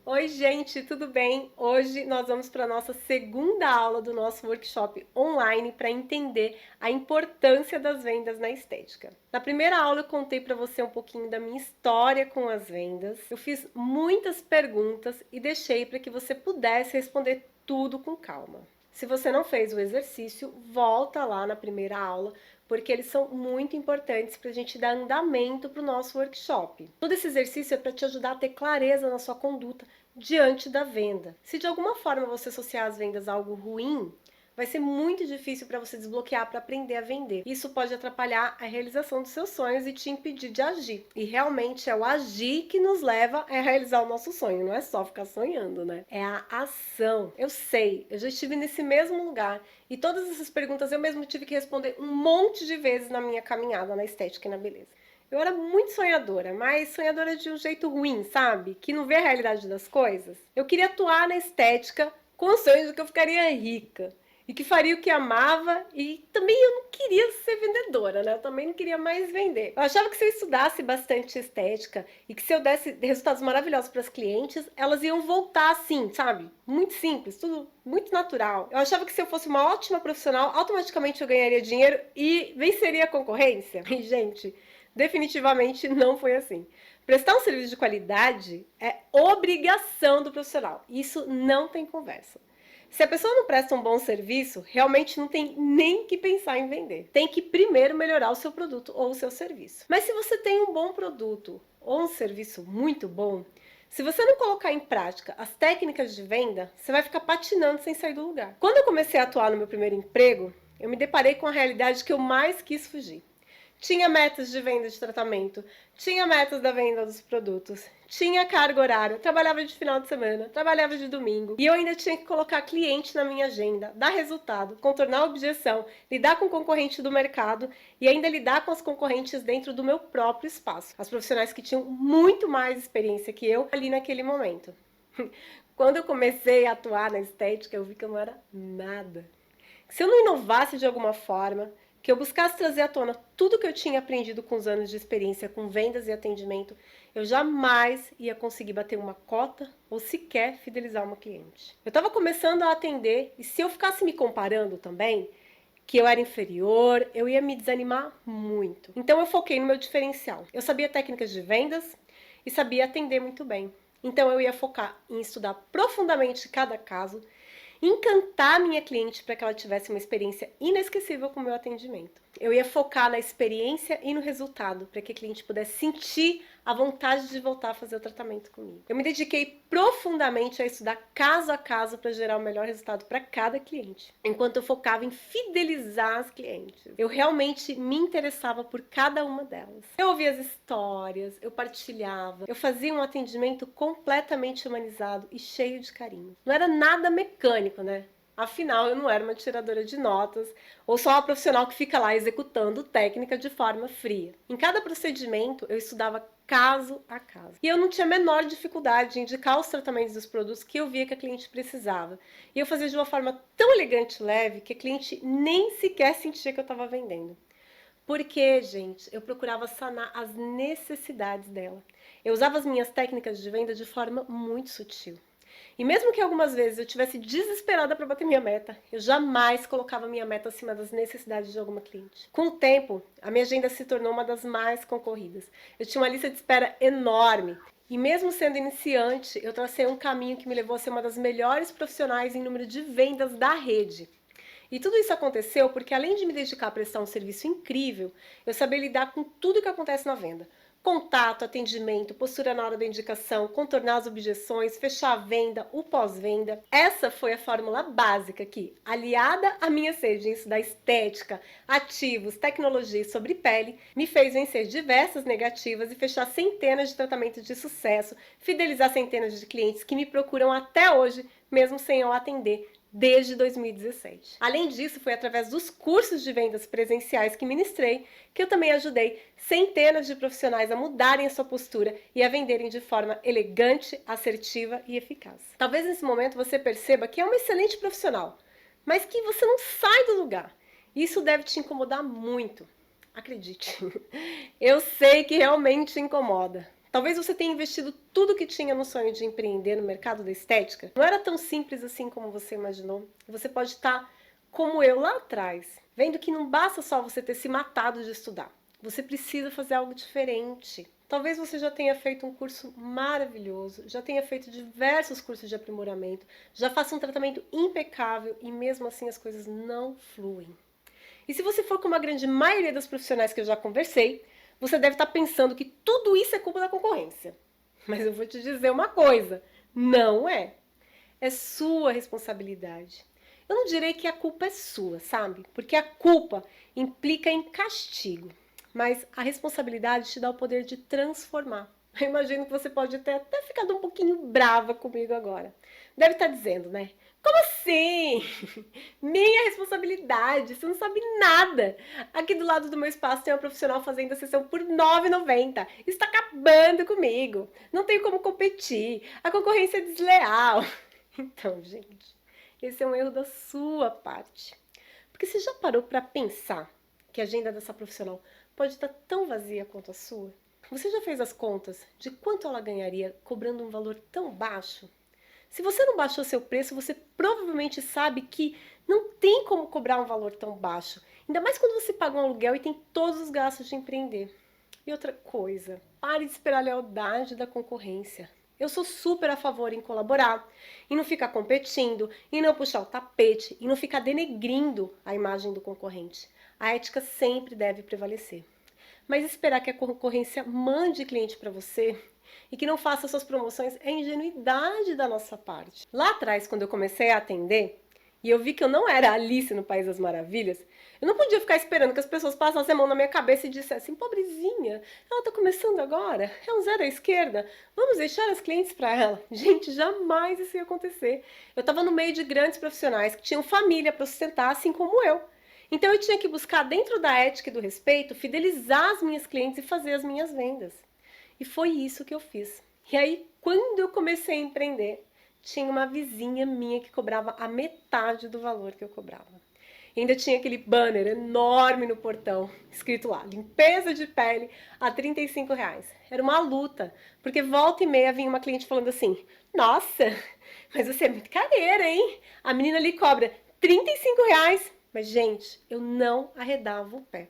Oi, gente, tudo bem? Hoje nós vamos para a nossa segunda aula do nosso workshop online para entender a importância das vendas na estética. Na primeira aula eu contei para você um pouquinho da minha história com as vendas. Eu fiz muitas perguntas e deixei para que você pudesse responder tudo com calma. Se você não fez o exercício, volta lá na primeira aula, porque eles são muito importantes para a gente dar andamento para o nosso workshop. Todo esse exercício é para te ajudar a ter clareza na sua conduta diante da venda. Se de alguma forma você associar as vendas a algo ruim, vai ser muito difícil para você desbloquear para aprender a vender. Isso pode atrapalhar a realização dos seus sonhos e te impedir de agir. E realmente é o agir que nos leva a realizar o nosso sonho, não é só ficar sonhando, né? É a ação. Eu sei, eu já estive nesse mesmo lugar e todas essas perguntas eu mesmo tive que responder um monte de vezes na minha caminhada na estética e na beleza. Eu era muito sonhadora, mas sonhadora de um jeito ruim, sabe? Que não vê a realidade das coisas. Eu queria atuar na estética com o sonho de que eu ficaria rica e que faria o que amava, e também eu não queria ser vendedora, né? Eu também não queria mais vender. Eu achava que se eu estudasse bastante estética e que se eu desse resultados maravilhosos para as clientes, elas iam voltar assim, sabe? Muito simples, tudo muito natural. Eu achava que se eu fosse uma ótima profissional, automaticamente eu ganharia dinheiro e venceria a concorrência. E, gente, definitivamente não foi assim. Prestar um serviço de qualidade é obrigação do profissional. Isso não tem conversa. Se a pessoa não presta um bom serviço, realmente não tem nem que pensar em vender. Tem que primeiro melhorar o seu produto ou o seu serviço. Mas se você tem um bom produto ou um serviço muito bom, se você não colocar em prática as técnicas de venda, você vai ficar patinando sem sair do lugar. Quando eu comecei a atuar no meu primeiro emprego, eu me deparei com a realidade que eu mais quis fugir. Tinha metas de venda de tratamento, tinha metas da venda dos produtos, tinha carga horária, trabalhava de final de semana, trabalhava de domingo, e eu ainda tinha que colocar cliente na minha agenda, dar resultado, contornar a objeção, lidar com o concorrente do mercado e ainda lidar com as concorrentes dentro do meu próprio espaço. As profissionais que tinham muito mais experiência que eu ali naquele momento. Quando eu comecei a atuar na estética, eu vi que eu não era nada. Se eu não inovasse de alguma forma, que eu buscasse trazer à tona tudo que eu tinha aprendido com os anos de experiência com vendas e atendimento, eu jamais ia conseguir bater uma cota ou sequer fidelizar uma cliente. Eu estava começando a atender e se eu ficasse me comparando também, que eu era inferior, eu ia me desanimar muito. Então eu foquei no meu diferencial. Eu sabia técnicas de vendas e sabia atender muito bem. Então eu ia focar em estudar profundamente cada caso, encantar minha cliente para que ela tivesse uma experiência inesquecível com o meu atendimento. Eu ia focar na experiência e no resultado, para que a cliente pudesse sentir a vontade de voltar a fazer o tratamento comigo. Eu me dediquei profundamente a estudar caso a caso para gerar o melhor resultado para cada cliente, enquanto eu focava em fidelizar as clientes. Eu realmente me interessava por cada uma delas. Eu ouvia as histórias, eu partilhava, eu fazia um atendimento completamente humanizado e cheio de carinho. Não era nada mecânico, né? Afinal, eu não era uma tiradora de notas ou só uma profissional que fica lá executando técnica de forma fria. Em cada procedimento, eu estudava caso a caso. E eu não tinha a menor dificuldade de indicar os tratamentos dos produtos que eu via que a cliente precisava. E eu fazia de uma forma tão elegante e leve que a cliente nem sequer sentia que eu estava vendendo. Porque, gente, eu procurava sanar as necessidades dela. Eu usava as minhas técnicas de venda de forma muito sutil. E mesmo que algumas vezes eu tivesse desesperada para bater minha meta, eu jamais colocava minha meta acima das necessidades de alguma cliente. Com o tempo, a minha agenda se tornou uma das mais concorridas. Eu tinha uma lista de espera enorme. E mesmo sendo iniciante, eu tracei um caminho que me levou a ser uma das melhores profissionais em número de vendas da rede. E tudo isso aconteceu porque, além de me dedicar a prestar um serviço incrível, eu sabia lidar com tudo que acontece na venda. Contato, atendimento, postura na hora da indicação, contornar as objeções, fechar a venda, o pós-venda. Essa foi a fórmula básica que, aliada à minha sede em estudar estética, ativos, tecnologia e sobre pele, me fez vencer diversas negativas e fechar centenas de tratamentos de sucesso, fidelizar centenas de clientes que me procuram até hoje, mesmo sem eu atender, desde 2017. Além disso, foi através dos cursos de vendas presenciais que ministrei que eu também ajudei centenas de profissionais a mudarem a sua postura e a venderem de forma elegante, assertiva e eficaz. Talvez nesse momento você perceba que é uma excelente profissional, mas que você não sai do lugar. Isso deve te incomodar muito. Acredite, eu sei que realmente incomoda. Talvez você tenha investido tudo que tinha no sonho de empreender no mercado da estética. Não era tão simples assim como você imaginou. Você pode estar como eu lá atrás, vendo que não basta só você ter se matado de estudar. Você precisa fazer algo diferente. Talvez você já tenha feito um curso maravilhoso, já tenha feito diversos cursos de aprimoramento, já faça um tratamento impecável e mesmo assim as coisas não fluem. E se você for como a grande maioria das profissionais que eu já conversei, você deve estar pensando que tudo isso é culpa da concorrência. Mas eu vou te dizer uma coisa, não é. É sua responsabilidade. Eu não direi que a culpa é sua, sabe? Porque a culpa implica em castigo. Mas a responsabilidade te dá o poder de transformar. Eu imagino que você pode ter até ficado um pouquinho brava comigo agora. Deve estar dizendo, né? Como assim? Minha responsabilidade, você não sabe nada. Aqui do lado do meu espaço tem uma profissional fazendo a sessão por R$ 9,90. Está acabando comigo. Não tenho como competir. A concorrência é desleal. Então, gente, esse é um erro da sua parte. Porque você já parou para pensar que a agenda dessa profissional pode estar tão vazia quanto a sua? Você já fez as contas de quanto ela ganharia cobrando um valor tão baixo? Se você não baixou seu preço, você provavelmente sabe que não tem como cobrar um valor tão baixo. Ainda mais quando você paga um aluguel e tem todos os gastos de empreender. E outra coisa, pare de esperar a lealdade da concorrência. Eu sou super a favor em colaborar, em não ficar competindo, em não puxar o tapete, em não ficar denegrindo a imagem do concorrente. A ética sempre deve prevalecer. Mas esperar que a concorrência mande cliente para você e que não faça suas promoções é ingenuidade da nossa parte. Lá atrás, quando eu comecei a atender, e eu vi que eu não era Alice no País das Maravilhas, eu não podia ficar esperando que as pessoas passassem a mão na minha cabeça e dissessem: pobrezinha, ela tá começando agora, é um zero à esquerda, vamos deixar as clientes para ela. Gente, jamais isso ia acontecer. Eu estava no meio de grandes profissionais que tinham família para sustentar, assim como eu. Então eu tinha que buscar, dentro da ética e do respeito, fidelizar as minhas clientes e fazer as minhas vendas. E foi isso que eu fiz. E aí, quando eu comecei a empreender, tinha uma vizinha minha que cobrava a metade do valor que eu cobrava. E ainda tinha aquele banner enorme no portão, escrito lá: limpeza de pele a R$ 35. Era uma luta, porque volta e meia vinha uma cliente falando assim: nossa, mas você é muito careira, hein? A menina ali cobra R$ 35. Mas, gente, eu não arredava o pé.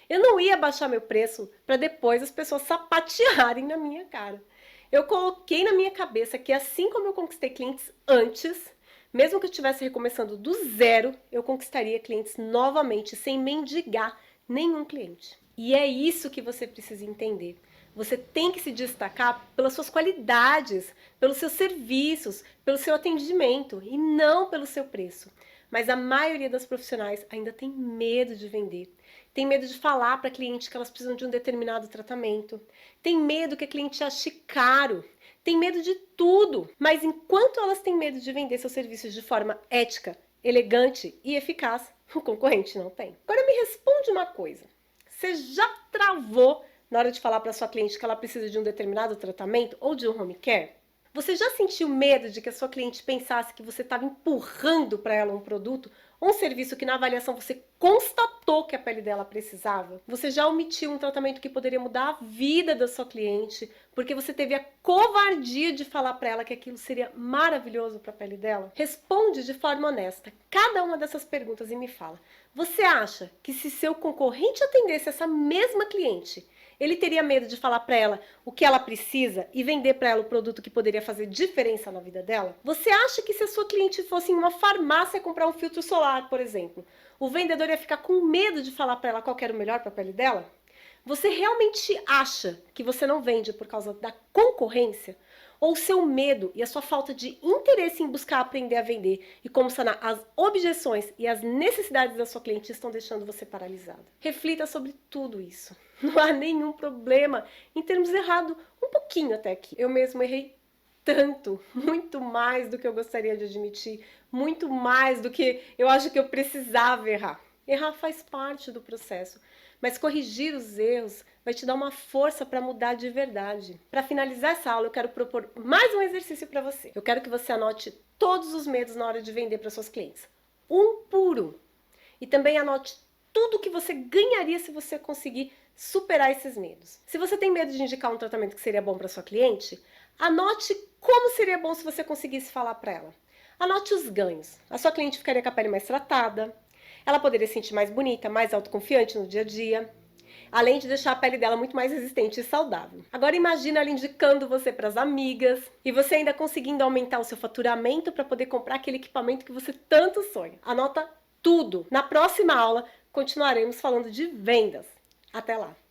Eu não ia baixar meu preço para depois as pessoas sapatearem na minha cara. Eu coloquei na minha cabeça que assim como eu conquistei clientes antes, mesmo que eu estivesse recomeçando do zero, eu conquistaria clientes novamente, sem mendigar nenhum cliente. E é isso que você precisa entender. Você tem que se destacar pelas suas qualidades, pelos seus serviços, pelo seu atendimento e não pelo seu preço. Mas a maioria das profissionais ainda tem medo de vender. Tem medo de falar para a cliente que elas precisam de um determinado tratamento. Tem medo que a cliente ache caro. Tem medo de tudo. Mas enquanto elas têm medo de vender seus serviços de forma ética, elegante e eficaz, o concorrente não tem. Agora me responde uma coisa. Você já travou na hora de falar para sua cliente que ela precisa de um determinado tratamento ou de um home care? Você já sentiu medo de que a sua cliente pensasse que você estava empurrando para ela um produto ou um serviço que na avaliação você constatou que a pele dela precisava? Você já omitiu um tratamento que poderia mudar a vida da sua cliente porque você teve a covardia de falar para ela que aquilo seria maravilhoso para a pele dela? Responde de forma honesta cada uma dessas perguntas e me fala: você acha que se seu concorrente atendesse essa mesma cliente, ele teria medo de falar para ela o que ela precisa e vender para ela o produto que poderia fazer diferença na vida dela? Você acha que se a sua cliente fosse em uma farmácia comprar um filtro solar, por exemplo, o vendedor ia ficar com medo de falar para ela qual era o melhor para a pele dela? Você realmente acha que você não vende por causa da concorrência? Ou o seu medo e a sua falta de interesse em buscar aprender a vender e como sanar as objeções e as necessidades da sua cliente estão deixando você paralisado? Reflita sobre tudo isso. Não há nenhum problema em termos errado um pouquinho até aqui. Eu mesmo errei tanto, muito mais do que eu gostaria de admitir, muito mais do que eu acho que eu precisava errar. Errar faz parte do processo, mas corrigir os erros vai te dar uma força para mudar de verdade. Para finalizar essa aula, eu quero propor mais um exercício para você. Eu quero que você anote todos os medos na hora de vender para suas clientes, um por um. E também anote tudo que você ganharia se você conseguir superar esses medos. Se você tem medo de indicar um tratamento que seria bom para sua cliente, anote como seria bom se você conseguisse falar para ela. Anote os ganhos. A sua cliente ficaria com a pele mais tratada, ela poderia se sentir mais bonita, mais autoconfiante no dia a dia, além de deixar a pele dela muito mais resistente e saudável. Agora imagina ela indicando você para as amigas e você ainda conseguindo aumentar o seu faturamento para poder comprar aquele equipamento que você tanto sonha. Anota tudo. Na próxima aula continuaremos falando de vendas. Até lá!